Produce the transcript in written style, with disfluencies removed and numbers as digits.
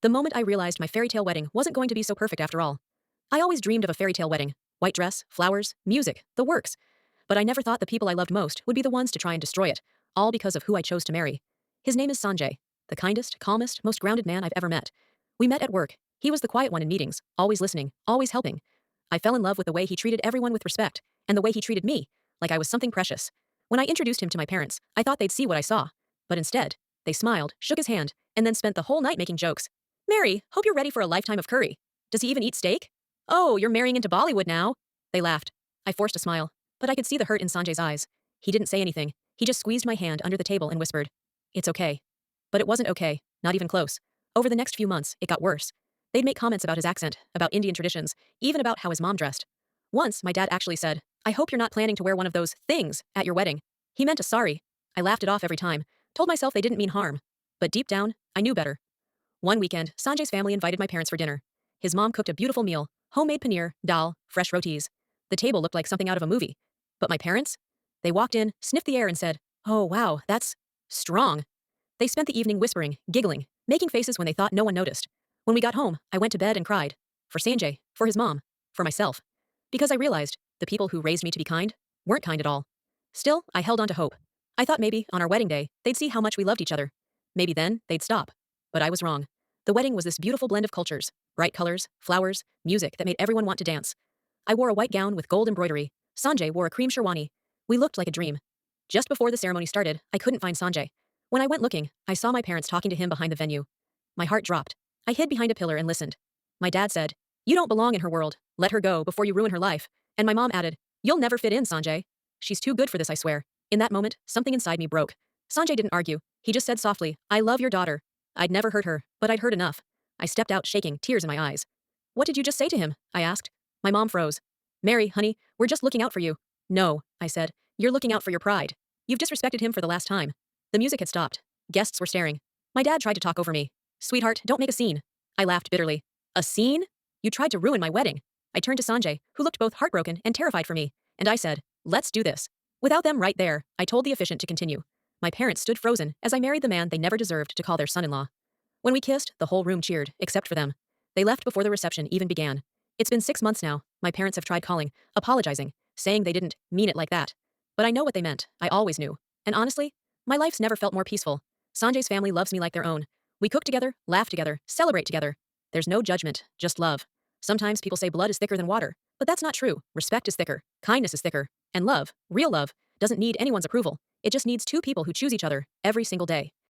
The moment I realized my fairy tale wedding wasn't going to be so perfect after all. I always dreamed of a fairy tale wedding: white dress, flowers, music, the works. But I never thought the people I loved most would be the ones to try and destroy it, all because of who I chose to marry. His name is Sanjay, the kindest, calmest, most grounded man I've ever met. We met at work. He was the quiet one in meetings, always listening, always helping. I fell in love with the way he treated everyone with respect, and the way he treated me, like I was something precious. When I introduced him to my parents, I thought they'd see what I saw. But instead, they smiled, shook his hand, and then spent the whole night making jokes. "Mary, hope you're ready for a lifetime of curry. Does he even eat steak? Oh, you're marrying into Bollywood now." They laughed. I forced a smile, but I could see the hurt in Sanjay's eyes. He didn't say anything. He just squeezed my hand under the table and whispered, "It's okay." But it wasn't okay, not even close. Over the next few months, it got worse. They'd make comments about his accent, about Indian traditions, even about how his mom dressed. Once, my dad actually said, "I hope you're not planning to wear one of those things at your wedding." He meant a sorry. I laughed it off every time, told myself they didn't mean harm. But deep down, I knew better. One weekend, Sanjay's family invited my parents for dinner. His mom cooked a beautiful meal: homemade paneer, dal, fresh rotis. The table looked like something out of a movie. But my parents? They walked in, sniffed the air, and said, "Oh, wow, that's strong." They spent the evening whispering, giggling, making faces when they thought no one noticed. When we got home, I went to bed and cried. For Sanjay, for his mom, for myself. Because I realized the people who raised me to be kind weren't kind at all. Still, I held on to hope. I thought maybe, on our wedding day, they'd see how much we loved each other. Maybe then, they'd stop. But I was wrong. The wedding was this beautiful blend of cultures: bright colors, flowers, music that made everyone want to dance. I wore a white gown with gold embroidery. Sanjay wore a cream sherwani. We looked like a dream. Just before the ceremony started, I couldn't find Sanjay. When I went looking, I saw my parents talking to him behind the venue. My heart dropped. I hid behind a pillar and listened. My dad said, "You don't belong in her world. Let her go before you ruin her life." And my mom added, "You'll never fit in, Sanjay. She's too good for this, I swear." In that moment, something inside me broke. Sanjay didn't argue. He just said softly, "I love your daughter." I'd never hurt her, but I'd heard enough. I stepped out shaking, tears in my eyes. "What did you just say to him?" I asked. My mom froze. "Mary, honey, we're just looking out for you." "No," I said. "You're looking out for your pride. You've disrespected him for the last time." The music had stopped. Guests were staring. My dad tried to talk over me. "Sweetheart, don't make a scene." I laughed bitterly. "A scene? You tried to ruin my wedding." I turned to Sanjay, who looked both heartbroken and terrified for me, and I said, "Let's do this." Without them right there, I told the officiant to continue. My parents stood frozen as I married the man they never deserved to call their son-in-law. When we kissed, the whole room cheered, except for them. They left before the reception even began. It's been 6 months now. My parents have tried calling, apologizing, saying they didn't mean it like that. But I know what they meant. I always knew. And honestly, my life's never felt more peaceful. Sanjay's family loves me like their own. We cook together, laugh together, celebrate together. There's no judgment, just love. Sometimes people say blood is thicker than water, but that's not true. Respect is thicker, kindness is thicker, and love, real love, doesn't need anyone's approval. It just needs two people who choose each other every single day.